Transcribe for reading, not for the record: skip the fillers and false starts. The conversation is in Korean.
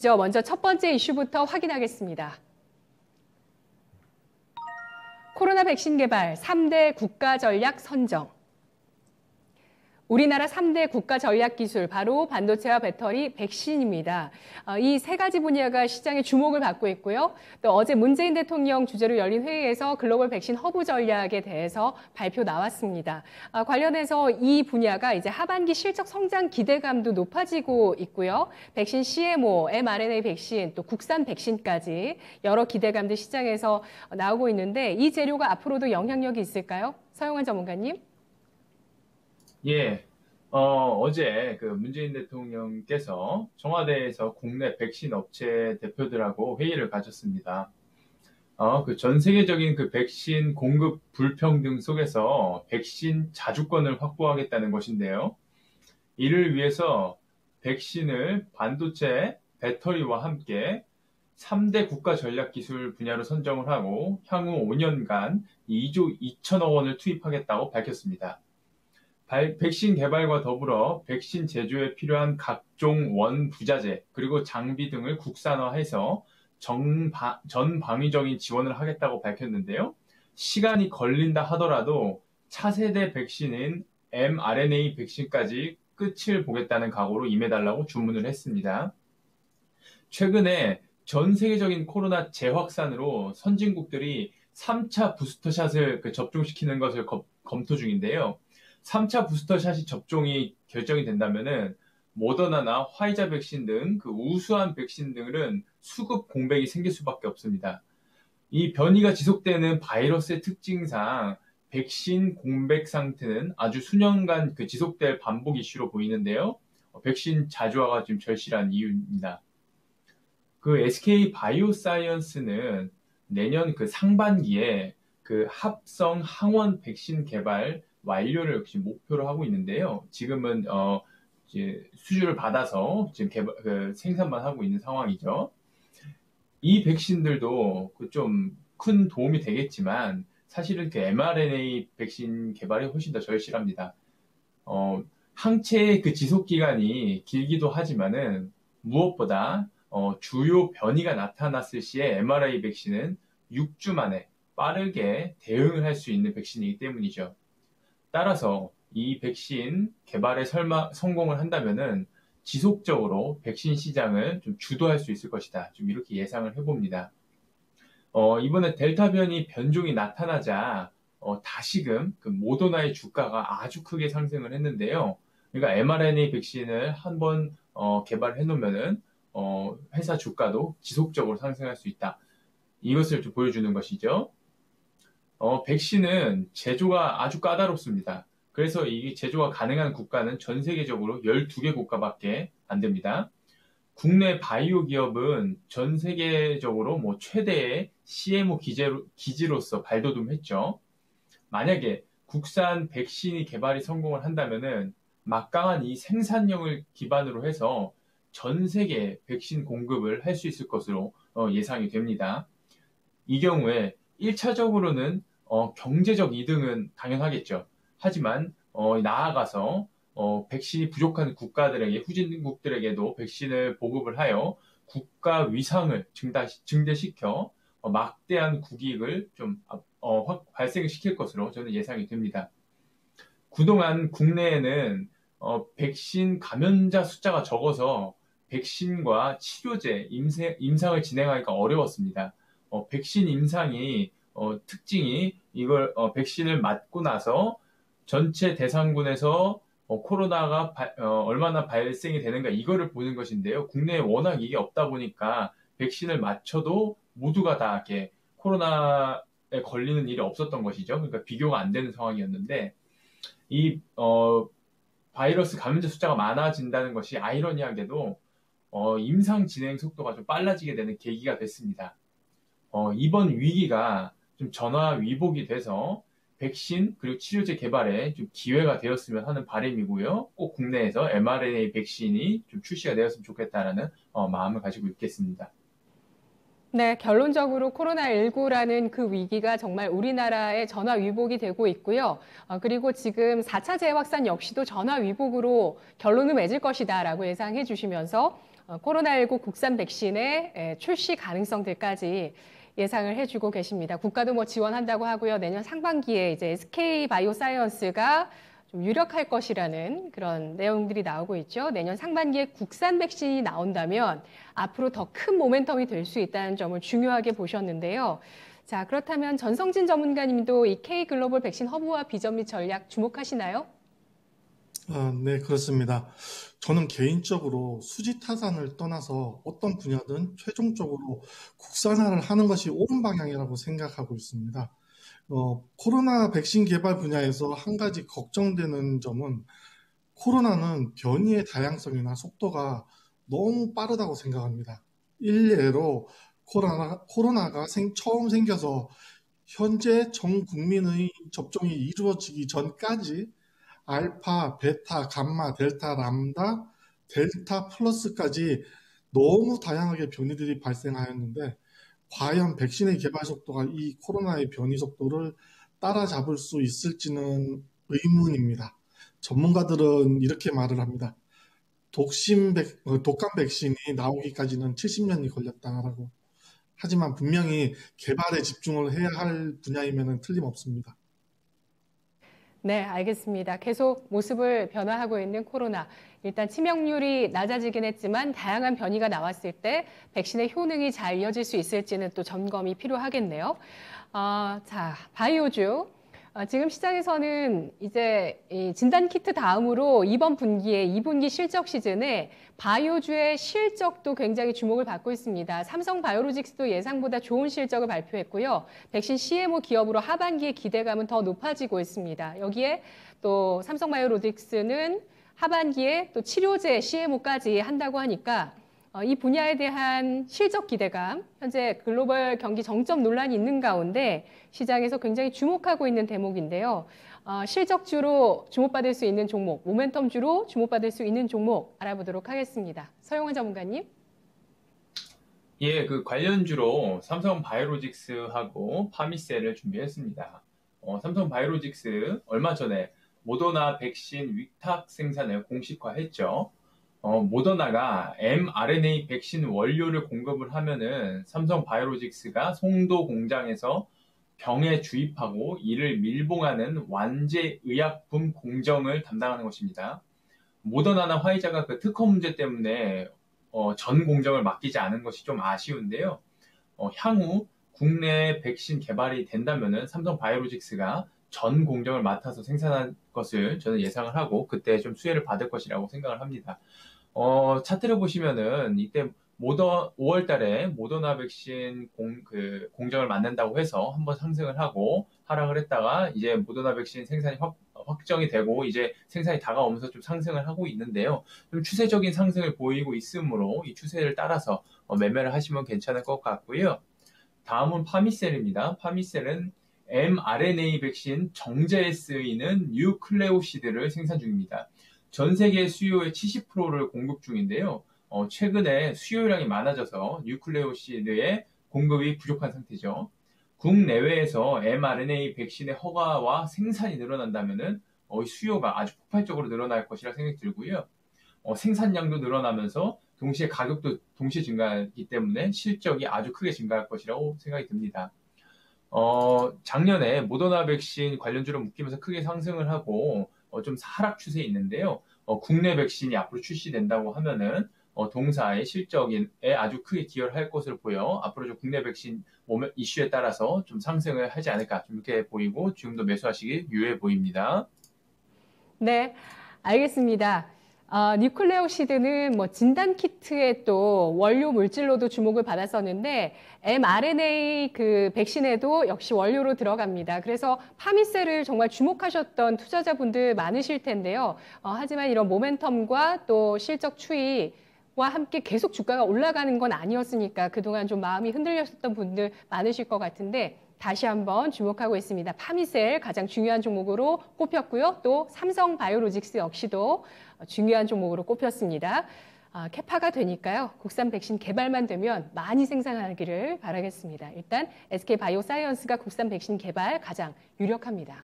먼저 첫 번째 이슈부터 확인하겠습니다. 코로나 백신 개발 3대 국가 전략 선정. 우리나라 3대 국가 전략 기술, 바로 반도체와 배터리, 백신입니다. 이 세 가지 분야가 시장의 주목을 받고 있고요. 또 어제 문재인 대통령 주재로 열린 회의에서 글로벌 백신 허브 전략에 대해서 발표 나왔습니다. 관련해서 이 분야가 이제 하반기 실적 성장 기대감도 높아지고 있고요. 백신 CMO, mRNA 백신, 또 국산 백신까지 여러 기대감들 시장에서 나오고 있는데 이 재료가 앞으로도 영향력이 있을까요? 서영환 전문가님. 예, 어제 그 문재인 대통령께서 청와대에서 국내 백신 업체 대표들하고 회의를 가졌습니다. 그 전 세계적인 그 백신 공급 불평등 속에서 백신 자주권을 확보하겠다는 것인데요. 이를 위해서 백신을 반도체, 배터리와 함께 3대 국가 전략 기술 분야로 선정을 하고 향후 5년간 2조 2천억 원을 투입하겠다고 밝혔습니다. 백신 개발과 더불어 백신 제조에 필요한 각종 원부자재 그리고 장비 등을 국산화해서 전방위적인 지원을 하겠다고 밝혔는데요. 시간이 걸린다 하더라도 차세대 백신인 mRNA 백신까지 끝을 보겠다는 각오로 임해달라고 주문을 했습니다. 최근에 전 세계적인 코로나 재확산으로 선진국들이 3차 부스터샷을 접종시키는 것을 검토 중인데요. 3차 부스터샷이 접종이 결정이 된다면은 모더나나 화이자 백신 등 그 우수한 백신 등은 수급 공백이 생길 수밖에 없습니다. 이 변이가 지속되는 바이러스의 특징상 백신 공백 상태는 아주 수년간 지속될 반복 이슈로 보이는데요. 백신 자주화가 지금 절실한 이유입니다. 그 SK 바이오사이언스는 내년 상반기에 합성 항원 백신 개발 완료를 역시 목표로 하고 있는데요. 지금은 이제 수주를 받아서 지금 생산만 하고 있는 상황이죠. 이 백신들도 좀 큰 도움이 되겠지만 사실은 mRNA 백신 개발이 훨씬 더 절실합니다. 항체의 지속 기간이 길기도 하지만은 무엇보다 주요 변이가 나타났을 시에 mRNA 백신은 6주 만에 빠르게 대응을 할 수 있는 백신이기 때문이죠. 따라서 이 백신 개발에 성공을 한다면은 지속적으로 백신 시장을 좀 주도할 수 있을 것이다. 좀 이렇게 예상을 해봅니다. 이번에 델타 변이 변종이 나타나자 다시금 모더나의 주가가 아주 크게 상승을 했는데요. 그러니까 mRNA 백신을 한번 개발해 놓으면은 회사 주가도 지속적으로 상승할 수 있다. 이것을 좀 보여주는 것이죠. 백신은 제조가 아주 까다롭습니다. 그래서 이 제조가 가능한 국가는 전 세계적으로 12개 국가밖에 안 됩니다. 국내 바이오 기업은 전 세계적으로 최대의 CMO 기지로서 발돋움했죠. 만약에 국산 백신이 개발이 성공을 한다면은 막강한 이 생산력을 기반으로 해서 전 세계 백신 공급을 할 수 있을 것으로 예상이 됩니다. 이 경우에 1차적으로는 경제적 이득은 당연하겠죠. 하지만 나아가서 백신이 부족한 국가들에게, 후진국들에게도 백신을 보급을 하여 국가 위상을 증대시켜 막대한 국익을 좀 발생을 시킬 것으로 저는 예상이 됩니다. 그동안 국내에는 백신 감염자 숫자가 적어서 백신과 치료제, 임상을 진행하기가 어려웠습니다. 백신 임상이 특징이 이걸 백신을 맞고 나서 전체 대상군에서 코로나가 얼마나 발생이 되는가 이거를 보는 것인데요. 국내에 워낙 이게 없다 보니까 백신을 맞춰도 모두가 다 이렇게 코로나에 걸리는 일이 없었던 것이죠. 그러니까 비교가 안 되는 상황이었는데 이 바이러스 감염자 숫자가 많아진다는 것이 아이러니하게도 임상 진행 속도가 좀 빨라지게 되는 계기가 됐습니다. 이번 위기가 좀 전화위복이 돼서 백신 그리고 치료제 개발에 좀 기회가 되었으면 하는 바람이고요. 꼭 국내에서 mRNA 백신이 좀 출시가 되었으면 좋겠다라는 마음을 가지고 있겠습니다. 네, 결론적으로 코로나19라는 그 위기가 정말 우리나라에 전화위복이 되고 있고요. 그리고 지금 4차 재확산 역시도 전화위복으로 결론을 맺을 것이다라고 예상해 주시면서 코로나19 국산 백신의 출시 가능성들까지 예상을 해주고 계십니다. 국가도 뭐 지원한다고 하고요. 내년 상반기에 이제 SK 바이오사이언스가 좀 유력할 것이라는 그런 내용들이 나오고 있죠. 내년 상반기에 국산 백신이 나온다면 앞으로 더 큰 모멘텀이 될 수 있다는 점을 중요하게 보셨는데요. 자, 그렇다면 전성진 전문가님도 이 K글로벌 백신 허브와 비전 및 전략 주목하시나요? 네, 그렇습니다. 저는 개인적으로 수지타산을 떠나서 어떤 분야든 최종적으로 국산화를 하는 것이 옳은 방향이라고 생각하고 있습니다. 코로나 백신 개발 분야에서 한 가지 걱정되는 점은 코로나는 변이의 다양성이나 속도가 너무 빠르다고 생각합니다. 일례로 코로나가 처음 생겨서 현재 전 국민의 접종이 이루어지기 전까지 알파, 베타, 감마, 델타, 람다, 델타 플러스까지 너무 다양하게 변이들이 발생하였는데 과연 백신의 개발 속도가 이 코로나의 변이 속도를 따라잡을 수 있을지는 의문입니다. 전문가들은 이렇게 말을 합니다. 독감 백신이 나오기까지는 70년이 걸렸다라고. 하지만 분명히 개발에 집중을 해야 할 분야임에는 틀림없습니다. 네, 알겠습니다. 계속 모습을 변화하고 있는 코로나. 일단 치명률이 낮아지긴 했지만 다양한 변이가 나왔을 때 백신의 효능이 잘 이어질 수 있을지는 또 점검이 필요하겠네요. 자, 바이오주. 지금 시장에서는 이제 이 진단키트 다음으로 이번 분기에 2분기 실적 시즌에 바이오주의 실적도 굉장히 주목을 받고 있습니다. 삼성 바이오로직스도 예상보다 좋은 실적을 발표했고요. 백신 CMO 기업으로 하반기에 기대감은 더 높아지고 있습니다. 여기에 또 삼성 바이오로직스는 하반기에 또 치료제 CMO까지 한다고 하니까 이 분야에 대한 실적 기대감, 현재 글로벌 경기 정점 논란이 있는 가운데 시장에서 굉장히 주목하고 있는 대목인데요. 실적주로 주목받을 수 있는 종목, 모멘텀주로 주목받을 수 있는 종목 알아보도록 하겠습니다. 서용환 전문가님. 예, 그 관련주로 삼성 바이오로직스하고 파미셀을 준비했습니다. 삼성 바이오로직스 얼마 전에 모더나 백신 위탁 생산을 공식화했죠. 모더나가 mRNA 백신 원료를 공급을 하면은 삼성 바이오로직스가 송도 공장에서 병에 주입하고 이를 밀봉하는 완제 의약품 공정을 담당하는 것입니다. 모더나나 화이자가 그 특허 문제 때문에 전 공정을 맡기지 않은 것이 좀 아쉬운데요. 향후 국내 백신 개발이 된다면은 삼성 바이오로직스가 전 공정을 맡아서 생산한 것을 저는 예상을 하고 그때 좀 수혜를 받을 것이라고 생각을 합니다. 차트를 보시면은 이때 5월 달에 모더나 백신 공정을 맡는다고 해서 한번 상승을 하고 하락을 했다가 이제 모더나 백신 생산이 확정이 되고 이제 생산이 다가오면서 좀 상승을 하고 있는데요. 좀 추세적인 상승을 보이고 있으므로 이 추세를 따라서 매매를 하시면 괜찮을 것 같고요. 다음은 파미셀입니다. 파미셀은 mRNA 백신 정제에 쓰이는 뉴클레오시드를 생산 중입니다. 전 세계 수요의 70%를 공급 중인데요. 최근에 수요량이 많아져서 뉴클레오시드의 공급이 부족한 상태죠. 국내외에서 mRNA 백신의 허가와 생산이 늘어난다면은 수요가 아주 폭발적으로 늘어날 것이라 생각이 들고요. 생산량도 늘어나면서 동시에 가격도 동시에 증가하기 때문에 실적이 아주 크게 증가할 것이라고 생각이 듭니다. 작년에 모더나 백신 관련주로 묶이면서 크게 상승을 하고 좀 하락 추세에 있는데요. 국내 백신이 앞으로 출시된다고 하면은 동사의 실적에 아주 크게 기여를 할 것으로 보여 앞으로 좀 국내 백신 이슈에 따라서 좀 상승을 하지 않을까 좀 이렇게 보이고 지금도 매수하시기 유효해 보입니다. 네, 알겠습니다. 뉴클레오시드는 뭐 진단키트의 또 원료 물질로도 주목을 받았었는데 mRNA 그 백신에도 역시 원료로 들어갑니다. 그래서 파미셀을 정말 주목하셨던 투자자분들 많으실 텐데요. 하지만 이런 모멘텀과 또 실적 추이와 함께 계속 주가가 올라가는 건 아니었으니까 그동안 좀 마음이 흔들렸었던 분들 많으실 것 같은데 다시 한번 주목하고 있습니다. 파미셀 가장 중요한 종목으로 꼽혔고요. 또 삼성 바이오로직스 역시도 중요한 종목으로 꼽혔습니다. 캐파가 되니까요. 국산 백신 개발만 되면 많이 생산하기를 바라겠습니다. 일단 SK 바이오사이언스가 국산 백신 개발 가장 유력합니다.